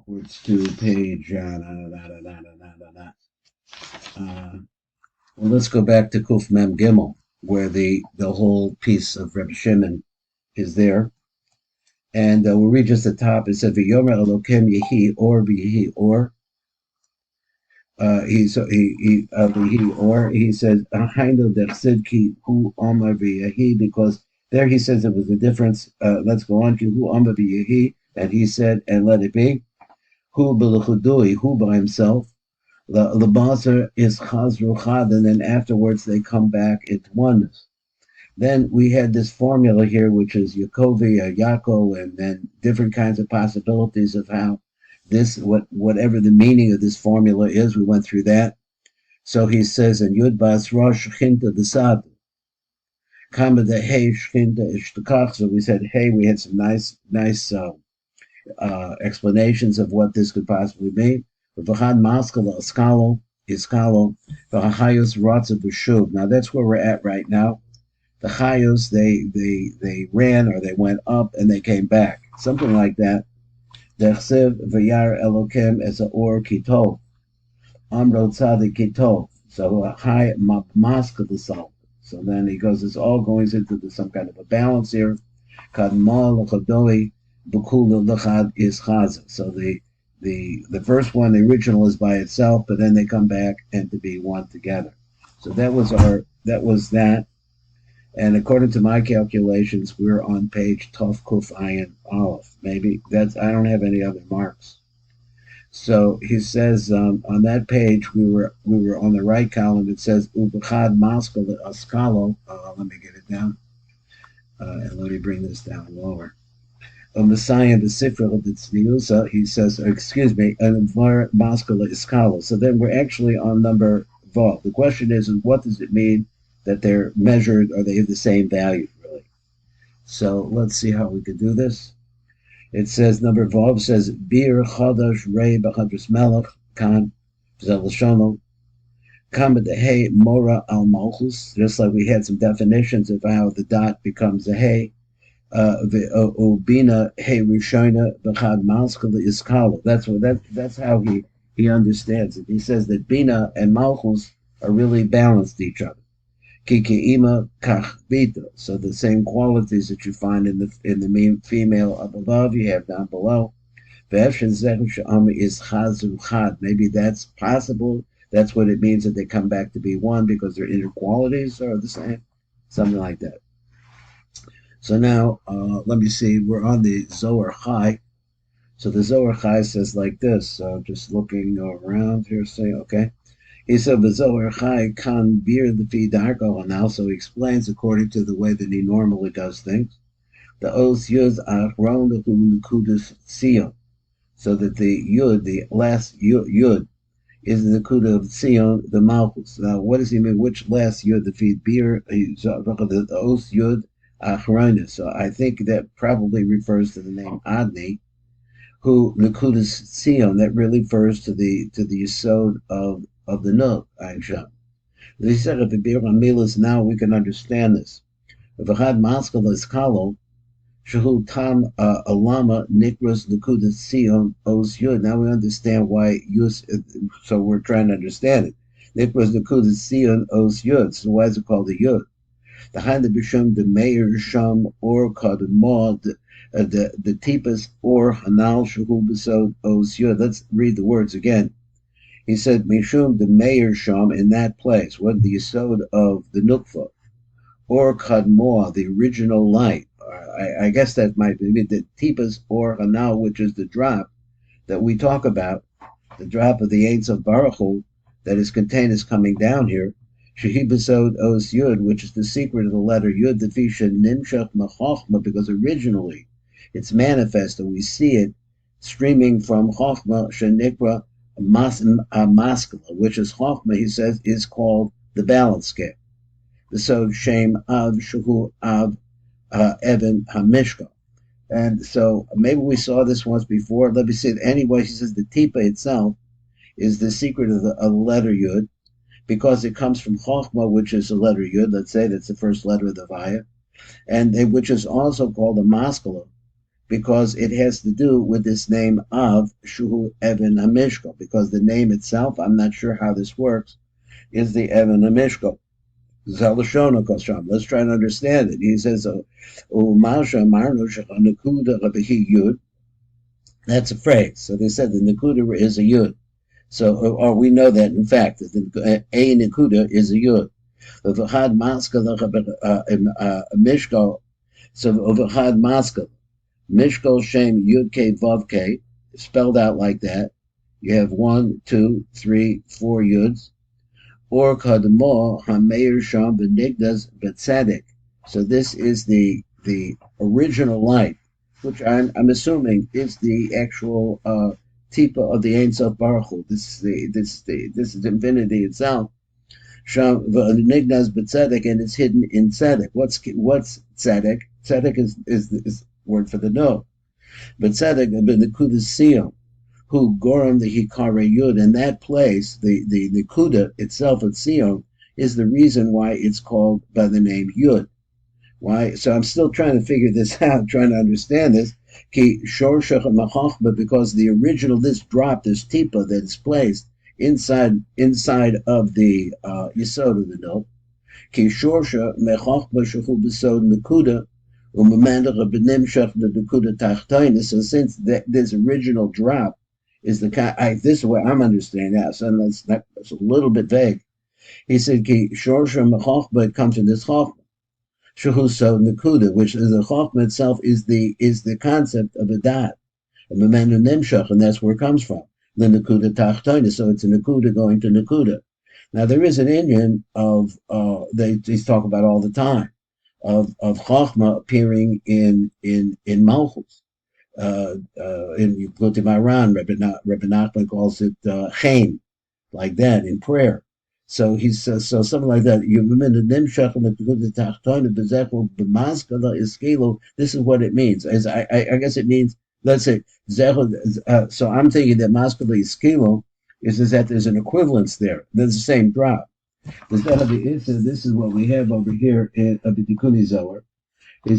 backwards to page. Well, let's go back to Kuf Mem Gimel, where the whole piece of Reb Shimon is there. And we'll read just the top. It said, "V'yomer Elokim Yehi Or V'Yehi Or." He says, "Hainu Dechsid Ki Hu Amar V'Yehi," because there he says it was a difference. Let's go on. Ki Hu Amar V'Yehi, and he said, and let it be. Hu B'Lechudui, Hu by himself. The Basar is Chazru Chad, and then afterwards they come back into oneness. Then we had this formula here, which is Yakovi or Yaakov, and then different kinds of possibilities of how whatever the meaning of this formula is, we went through that. So he says, in Yud Bas Rosh Chinta the Sad, Kama the Hey Shchinta Ishtakach. So we said, hey, we had some nice explanations of what this could possibly mean. V'chad Maskala Iskalo, V'chayos Ratza V'shuv. Now that's where we're at right now. The Chayos, they ran or they went up and they came back. Something like that. Dechsev V'yar Elokim as a or kitov. Amro Tzadik kitov. So a high Maskala Sal. So then he goes, it's all going into some kind of a balance here. Kadma L'chodoi B'kula L'chad is Chaza. So the first one, the original, is by itself, but then they come back and to be one together. So that was that. And according to my calculations, we're on page Tov Kuf Ayin Aleph. Maybe I don't have any other marks. So he says on that page we were on the right column. It says Ubechad Maskal Askalo. Let me get it down, and let me bring this down lower. Messiah the Sifra of the Tzniusa, he says, excuse me, and Maskala Iskalo. So then we're actually on number Vav. The question is what does it mean that they're measured or they have the same value, really? So let's see how we can do this. It says, number Vav says, Bir Chadash Rei B'Chadras Melech Kan Zelashono Kama Dehe Mora Al Malchus, just like we had some definitions of how the dot becomes a Hey. Bina Hey Rishona B'Chad Malchus Iskalo. That's how he understands it. He says that Bina and Malchus are really balanced each other. Kikiima kach bita. So the same qualities that you find in the female up above, you have down below. Maybe that's possible. That's what it means that they come back to be one because their inner qualities are the same. Something like that. So now, let me see. We're on the Zohar Chai. So the Zohar Chai says like this. Just looking around here, saying, okay. He said, "V'zohar chai kan bir lefi darko," and also he explains according to the way that he normally does things. The os yud achron lehu nekudas sion, so that the yud, the last yud, is the nekuda of sion, the malchus. Now, what does he mean? Which last yud? The feed bir the os yud achronis. So I think that probably refers to the name Adni, who nekudas sion. That really refers to the yisod of the Nug, Aisha. They said of the Bir Milas, now we can understand this. If Ahad Maskal is Kalo, Shahu Tam Alama Nikras Nakuda Sion Os Yud. Now we understand why Yus, so we're trying to understand it. Nikras Nakuda Sion Os Yud. So why is it called a Yud? The Hand of Bishum, the Meir Sham or Kadmod, the Tipas or Hanal Shahu Besod Os Yud. Let's read the words again. He said, Mishum the Meir Sham, in that place, what the Yisod of the Nukva, or Kadmoa, the original light. I guess that might be the Tipas or Hanal, which is the drop that we talk about, the drop of the Eitz of Baruch Hu that is contained is coming down here. Shehibasod Os Yud, which is the secret of the letter Yud, the Fisha Nimshach Machochma, because originally it's manifest and we see it streaming from Chochma Shenikra Maskala, which is Chochma, he says, is called the balance scale. The so Shem Av Shuhu Av Evan Hamishka. And so maybe we saw this once before. Let me say it anyway. He says the Tipa itself is the secret of the letter Yud because it comes from Chochma, which is the letter Yud. Let's say that's the first letter of the Vaya, and which is also called a Maskala because it has to do with this name of Shuhu Evan Hamishkal, because the name itself, I'm not sure how this works, is the Evan Hamishkal. Let's try and understand it. He says, that's a phrase. So they said the Nakuda is a Yud. So, or we know that in fact, that the a Nakuda is a Yud. Mishkal, so Overhad Maskal, Mishkal Shem Yud K Vav K, spelled out like that. You have 1, 2, 3, 4 Yuds. Or Kadmo Hameir Sham Benigdas Betzadik. So this is the original light, which I'm assuming is the actual tipa of the Ein Sof Baruch Hu. This is infinity itself. Sham Benigdas Betzadik, and it's hidden in tzedek. What's tzedek? Tzedek is word for the no. But tzedek b'nekudas siyum, who goram the hikare yud, and that place, the nekuda itself at siyum, is the reason why it's called by the name yud. Why? So I'm still trying to figure this out, trying to understand this. Ki shorshach machachba, because the original, this drop, this tipa that is placed inside of the yisod of the no. Ki shorsha mechachba shechu b'sod nekuda. So since this original drop is the kind, this is what I'm understanding now. So that's a little bit vague. He said, "Ki shorsha mechachba," it comes from this chachma, shehu so nekuda, which is the chachma itself is the concept of a dot, a memenu nimshach, and that's where it comes from. The nekuda tachtoina, so it's a nekuda going to nekuda. Now there is an Indian of they talk about all the time of Chachma appearing in Malchus. In you go to Maran, Rebbe Nachman calls it Chaim, like that in prayer. So he says so something like that. This is what it means. As I guess it means. Let's say so I'm thinking that maskala iskilo is that there's an equivalence there. There's the same drop. There's got to be instant. This is what we have over here in Abitikuni Zohar. He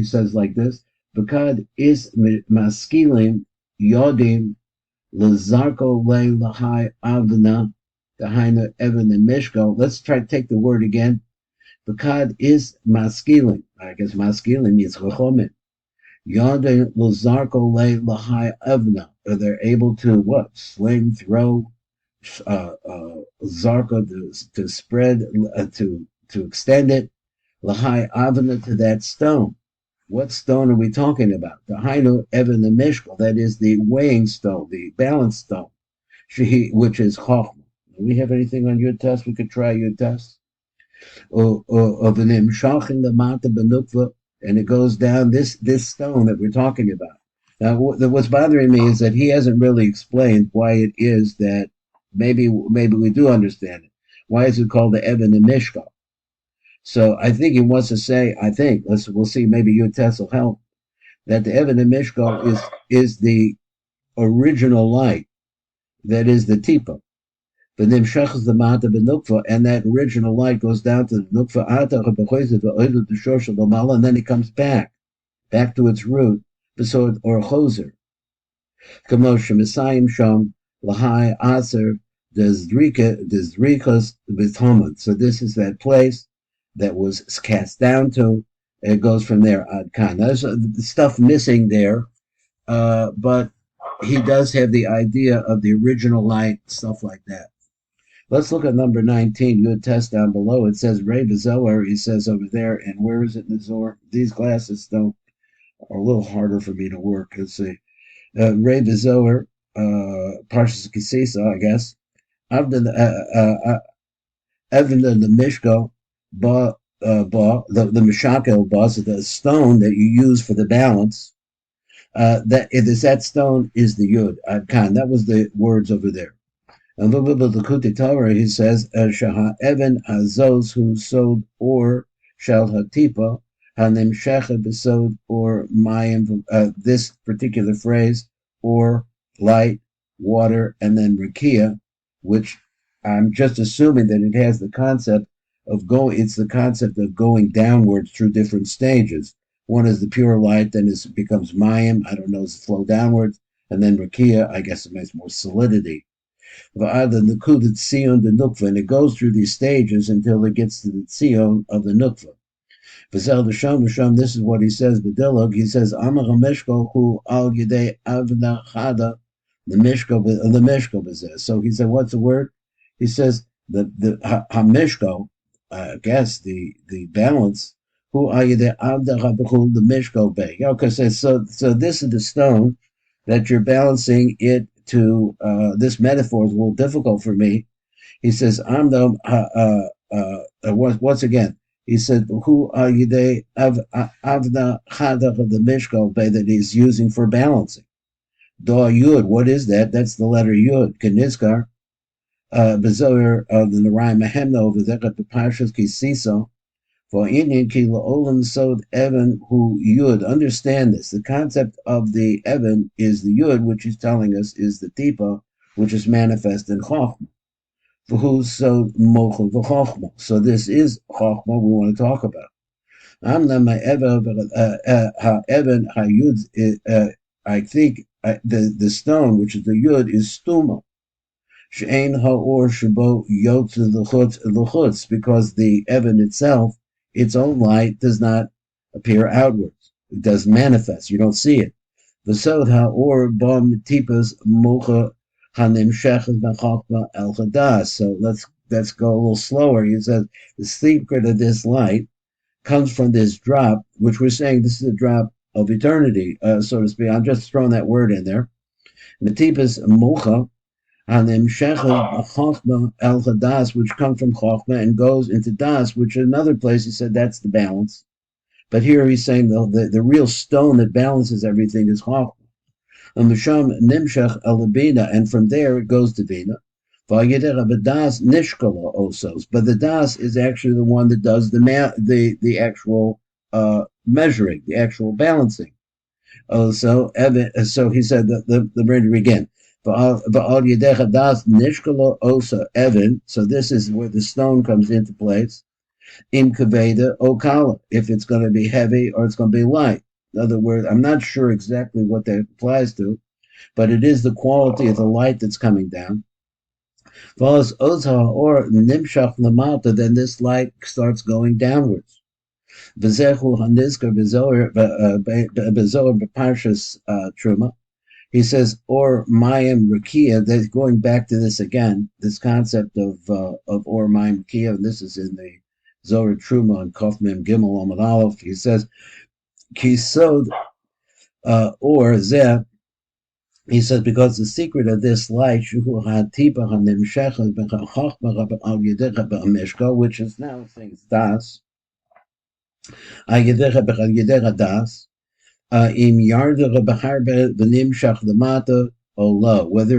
says like this: Bakad is maskilim yodim lazarko le lahai avna dahaina evan and mishko. Let's try to take the word again. Bakad is maskilim. I guess maskilim means chochomin. Yodim lazarko le lahai avna. They're able to what? Sling, throw. Zarka to spread, to extend it, lahai avana, to that stone. What stone are we talking about? The hainu evan the mishkal, that is the weighing stone, the balance stone, which is chachma. Do we have anything on your test? We could try your test. Of an imshachin the mata benukva, and it goes down this stone that we're talking about. Now, what's bothering me is that he hasn't really explained why it is that. Maybe we do understand it. Why is it called the Evan and Mishkal? So I think he wants to say, we'll see, maybe your test will help, that the Evan and Mishkal is the original light, that is the Tipa. But Nimshach is the Mata Benukva, and that original light goes down to the Nukva Ata, and then it comes back to its root, Besod or Choser. Kamosh Messiah Sham, Lahai Aser, Desrikas Bithomad. So this is that place that was cast down to. It goes from there. Ad Khan. There's stuff missing there, but he does have the idea of the original light, stuff like that. Let's look at number 19. Your test down below. It says Ray Zohar. He says over there, and where is it in the Zohar? These glasses are a little harder for me to work. Let's see. Ray Zohar, Parshas Kisisa, I guess. Evan the Mishko, the Mishakel bas, the stone that you use for the balance. That stone is the Yud Ad Khan. That was the words over there. And a little bit of the Kuti Torah, he says, Shaha Evan Azos who sowed or Shal Hatipa Hanim Shecha besod or Mayim. This particular phrase, or light, water, and then Rakia, which I'm just assuming that it has the concept of going. It's the concept of going downwards through different stages. One is the pure light, then it becomes mayim, I don't know, does it flow downwards? And then rakia, I guess it makes more solidity. The Nakuda Tzion, the Nukva, and it goes through these stages until it gets to the Tzion of the Nukva. This is what he says, Bedilog. He says, Amar HaMishko hu al yedei avna chada, the Mishko bezeh. So he said, what's the word? He says, the HaMishko, I guess, the balance, hu al yedei avna chada, the Mishko be. Okay, so this is the stone that you're balancing it to. This metaphor is a little difficult for me. He says, I'm the, once again, he said, "Who are you? They avna chadach of the mishkal that he's using for balancing. Do yud. What is that? That's the letter yud. Kenizkar bezoyer of the Narai Mahemna over there at the Parshas Kisiso for Indian ki laolam sod Evan who yud. Understand this. The concept of the Evan is the yud, which he's telling us is the tipa, which is manifest in chachma. So this is Chochmah we want to talk about. I think the stone, which is the Yud, is Stuma. Because the Evan itself, its own light, does not appear outwards. It doesn't manifest. You don't see it. V'sod ha'or bam tipas mocha. So let's go a little slower. He says the secret of this light comes from this drop, which we're saying this is a drop of eternity, so to speak. I'm just throwing that word in there. Metipas mocha chachma el hadas, which comes from chachma and goes into das, which in another place he said that's the balance. But here he's saying the real stone that balances everything is chachma. And from there it goes to Bina. But the Das is actually the one that does the actual measuring, the actual balancing. So he said the Brenda again. So this is where the stone comes into place. Im kaveda okala, if it's going to be heavy or it's going to be light. In other words, I'm not sure exactly what that applies to, but it is the quality of the light that's coming down. Or nimshach lamata, then this light starts going downwards. Truma. He says, or mayim rakia. That's going back to this again. This concept of or mayim rakia, and this is in the Zohar Truma and Kof Mem Gimel Amud Aleph. He says, kisod or zeh. He says, because the secret of this light, which is now things das, whether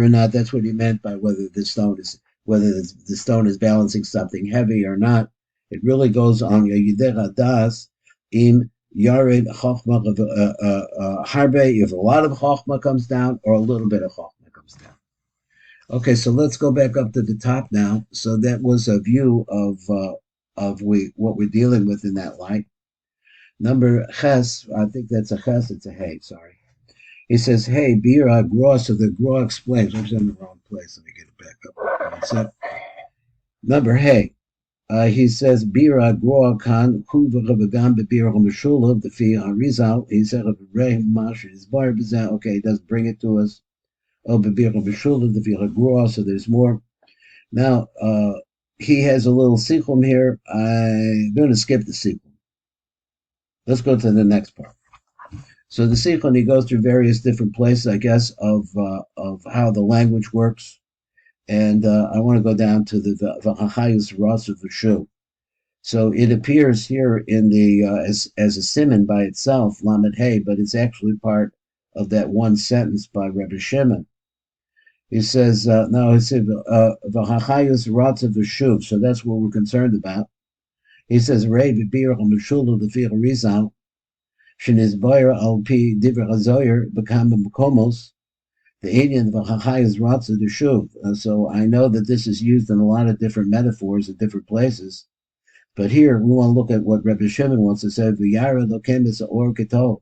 or not that's what he meant by whether the stone is balancing something heavy or not. It really goes on das im Yared Chochma Harbe, if a lot of Chochma comes down or a little bit of Chochma comes down. Okay, so let's go back up to the top now. So that was a view of what we're dealing with in that light. Number Ches, I think that's a Ches, it's a Hey, sorry. He says, hey, Bira Gra, so the Gra explains. I'm in the wrong place. Let me get it back up. So, number Hey. He says, Bira Groa Khan, Kuva Rabagam, Bira Mishula, the Fi Rizal. He said, okay, he does bring it to us. Oh, Bira Mishula, the Fi Groa, so there's more. Now, he has a little sichum here. I'm going to skip the sichum. Let's go to the next part. So the sichum, he goes through various different places, I guess, of how the language works. And I want to go down to the Hachayus Ras of the Shu. So it appears here in the as a simon by itself, Lamed Hey, but it's actually part of that one sentence by Rebbe Shimon. He says, no, he said Hachayus Ras of the Shu. So that's what we're concerned about. He says, Rei B'Bir HaMeshulu L'Fi Rizal Sheniz Bayer Al Pi Divrei HaZoyer B'Kam B'Komos. The Indian of Hachayus Ratza the Shuv. So I know that this is used in a lot of different metaphors at different places. But here we want to look at what Rebbe Shimon wants to say. V'yara lokem is or ketov.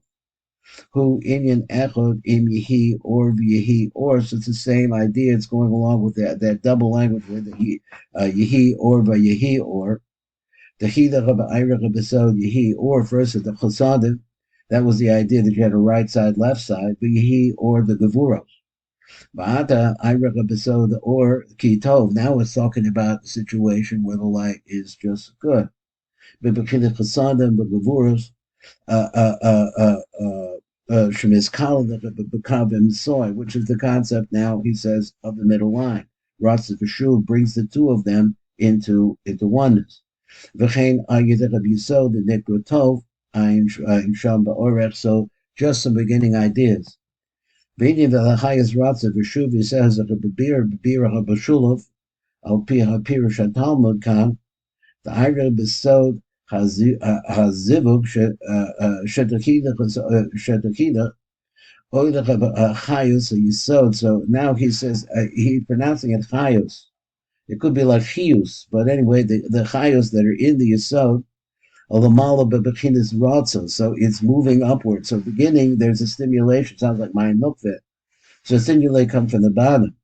Who inyan echod im yehi or v'yehi or. So it's the same idea. It's going along with that double language with the yehi or v'yehi or. The chida Rabbi Ira Rabbi Sod yehi or first at the chasadim. That was the idea that you had a right side, left side. V'yehi or the gevuros. Ba'ata Ira Rabbi Sod or kitov. Now it's talking about the situation where the light is just good. But between the chasadim, the gevuros. Shemis Kala soy, which is the concept now, he says, of the middle line. Ratz Veshuv brings the two of them into oneness. V'chein Ayideh Rabbi Yisod, the Nikra Tov, Ayin Sham Ba'orech, so just some beginning ideas. V'idin v'lachayas Ratz Veshuv, he says, B'bir HaBashulov, Al Pi HaPirish HaTalmud Kan, the Ayra B'Sod, Hazivug Shetakida Chayus Yisod. So now he says he's pronouncing it Chayus. It could be like Chiyus, but anyway, the Chayus that are in the Yisod, Olamala Bebechinas Ratzo. So it's moving upward. So beginning there's a stimulation, sounds like my nukvit. So stimulate comes from the bottom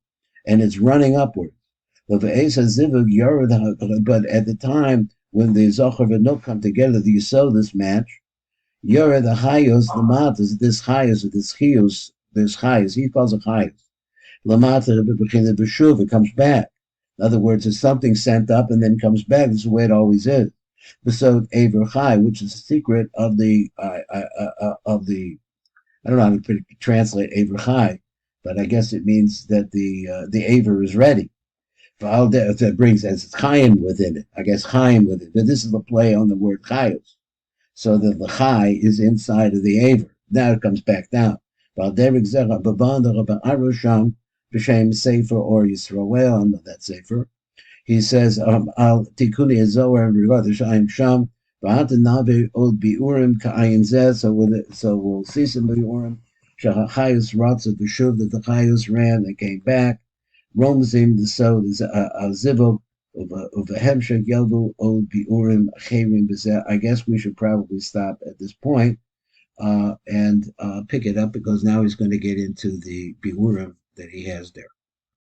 and it's running upward. But at the time when the Zohar and Nuk come together, you saw this match. Yara the Hayos, the Matas, this Hayos, this Chios, this Hayos, he calls it Hayos. Lamata the Beshuv, it comes back. In other words, it's something sent up and then comes back. This is the way it always is. Besod Aver Chai, which is the secret of the I don't know how to translate Aver Chai, but I guess it means that the Aver is ready. That brings as Chaim within it. I guess Chaim with it. But this is the play on the word Chayos. So that the Chai is inside of the Aver. Now it comes back down. Sifra or Yisrael, I know that Sifra. He says, Al Tikuni Zohar and regard the Shayim Sham, Navi Od Biurim Ka'ayin Zeh, so we'll see some Biurim. Shachayos Ratza B'Shuv, that the Chayos ran and came back. Romzim the so is zivug of a hemshek yodu od biurim cherim b'zeh. I guess we should probably stop at this point and pick it up because now he's going to get into the biurim that he has there.